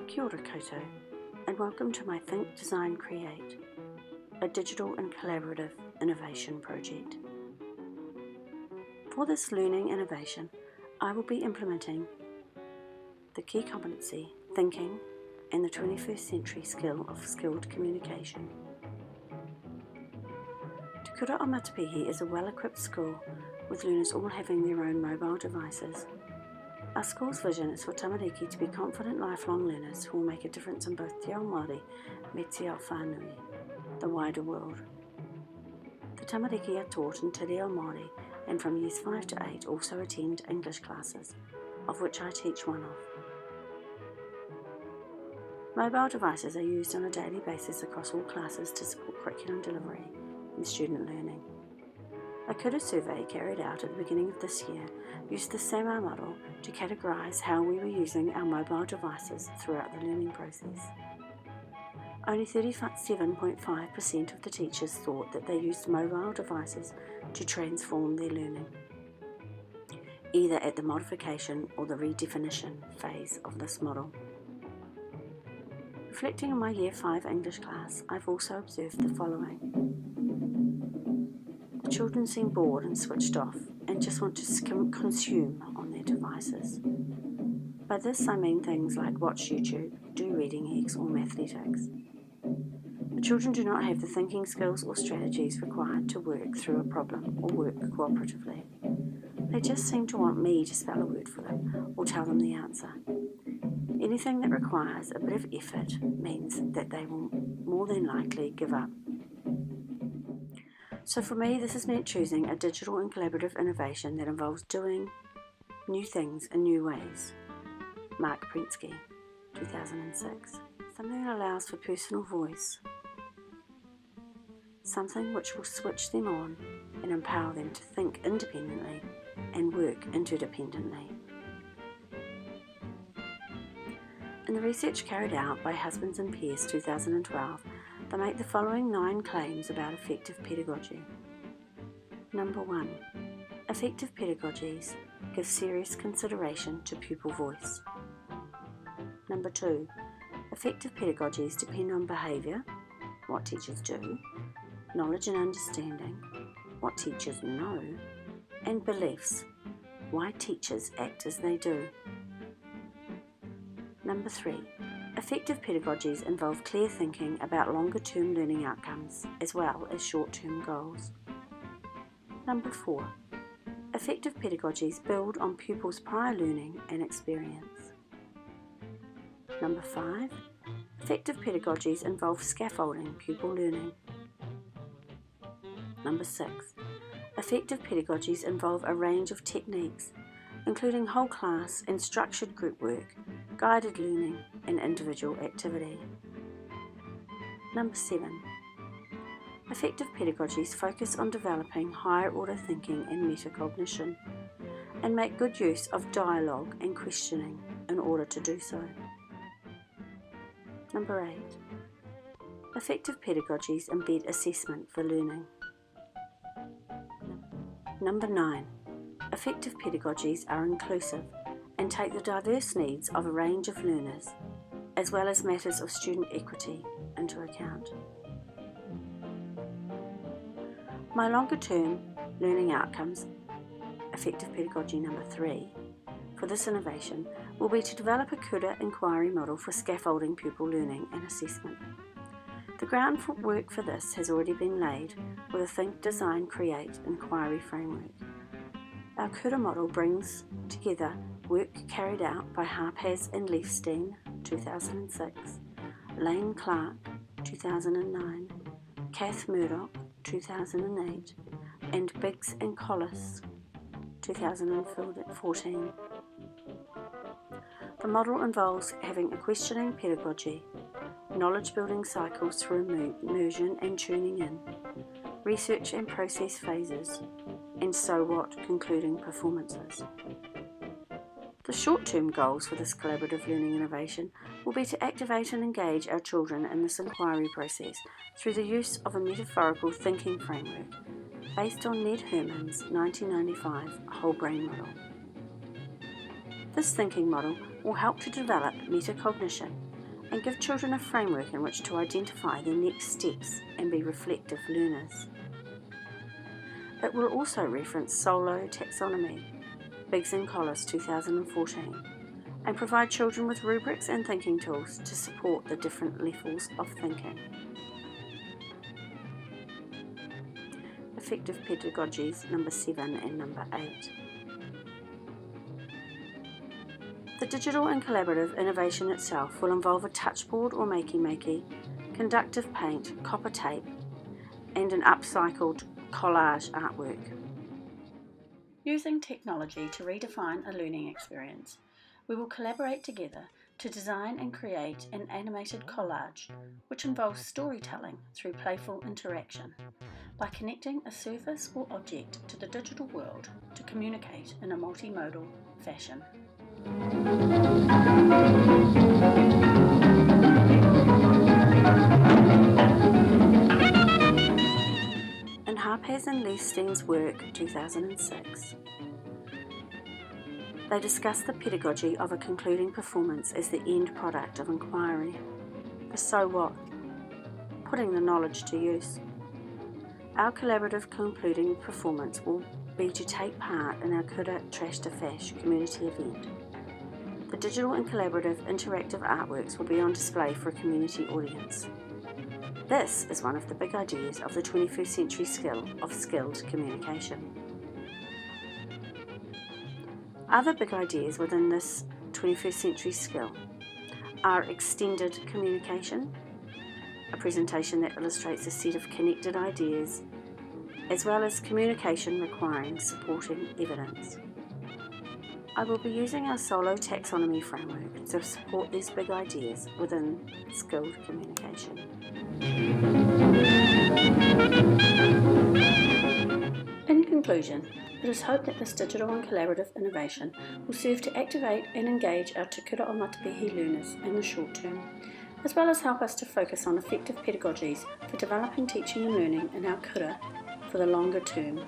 Kia ora koutou, and welcome to my Think, Design, Create, a digital and collaborative innovation project. For this learning innovation, I will be implementing the key competency, thinking, and the 21st century skill of skilled communication. Te Kura o Matapihi is a well-equipped school with learners all having their own mobile devices. Our school's vision is for tamariki to be confident lifelong learners who will make a difference in both Te Ao Māori me Te Ao Whānui, the wider world. The tamariki are taught in Te Reo Māori and from years 5 to 8 also attend English classes, of which I teach one of. Mobile devices are used on a daily basis across all classes to support curriculum delivery and student learning. A kura survey carried out at the beginning of this year used the SAMR model to categorise how we were using our mobile devices throughout the learning process. Only 37.5% of the teachers thought that they used mobile devices to transform their learning, either at the modification or the redefinition phase of this model. Reflecting on my Year 5 English class, I've also observed the following. The children seem bored and switched off and just want to consume on their devices. By this I mean things like watch YouTube, do reading eggs or mathletics. The children do not have the thinking skills or strategies required to work through a problem or work cooperatively. They just seem to want me to spell a word for them or tell them the answer. Anything that requires a bit of effort means that they will more than likely give up. So for me, this has meant choosing a digital and collaborative innovation that involves doing new things in new ways. Mark Prensky, 2006. Something that allows for personal voice. Something which will switch them on and empower them to think independently and work interdependently. In the research carried out by Husbands and Peers 2012, they make the following 9 claims about effective pedagogy. Number 1. Effective pedagogies give serious consideration to pupil voice. Number 2. Effective pedagogies depend on behaviour, what teachers do, knowledge and understanding, what teachers know, and beliefs, why teachers act as they do. Number 3. Effective pedagogies involve clear thinking about longer-term learning outcomes as well as short-term goals. Number 4. Effective pedagogies build on pupils' prior learning and experience. Number 5. Effective pedagogies involve scaffolding pupil learning. Number 6. Effective pedagogies involve a range of techniques, including whole class and structured group work, guided learning, and individual activity. Number 7. Effective pedagogies focus on developing higher order thinking and metacognition, and make good use of dialogue and questioning in order to do so. Number 8. Effective pedagogies embed assessment for learning. Number 9. Effective pedagogies are inclusive and take the diverse needs of a range of learners, as well as matters of student equity, into account. My longer-term learning outcomes, effective pedagogy number 3, for this innovation will be to develop a kura inquiry model for scaffolding pupil learning and assessment. The groundwork for this has already been laid with a Think, Design, Create inquiry framework. Our kura model brings together work carried out by Harpaz and Leifstein, 2006, Lane Clark, 2009, Kath Murdoch, 2008, and Biggs and Collis, 2014. The model involves having a questioning pedagogy, knowledge building cycles through immersion and tuning in, research and process phases, and so what concluding performances. The short-term goals for this collaborative learning innovation will be to activate and engage our children in this inquiry process through the use of a metaphorical thinking framework based on Ned Herman's 1995 whole brain model. This thinking model will help to develop metacognition and give children a framework in which to identify their next steps and be reflective learners. It will also reference Solo Taxonomy, Biggs and Collis 2014, and provide children with rubrics and thinking tools to support the different levels of thinking. Effective Pedagogies number 7 and number 8. The digital and collaborative innovation itself will involve a touchboard or makey-makey, conductive paint, copper tape, and an upcycled collage artwork. Using technology to redefine a learning experience, we will collaborate together to design and create an animated collage which involves storytelling through playful interaction by connecting a surface or object to the digital world to communicate in a multimodal fashion. In Harpaz and Leistein's work 2006, they discuss the pedagogy of a concluding performance as the end product of inquiry. The so what? Putting the knowledge to use. Our collaborative concluding performance will be to take part in our Kura Trash to Fash community event. The digital and collaborative interactive artworks will be on display for a community audience. This is one of the big ideas of the 21st century skill of skilled communication. Other big ideas within this 21st century skill are extended communication, a presentation that illustrates a set of connected ideas, as well as communication requiring supporting evidence. I will be using our Solo Taxonomy framework to support these big ideas within skilled communication. In conclusion, it is hoped that this digital and collaborative innovation will serve to activate and engage our Te Kura o Matapihi learners in the short term, as well as help us to focus on effective pedagogies for developing teaching and learning in our kura for the longer term.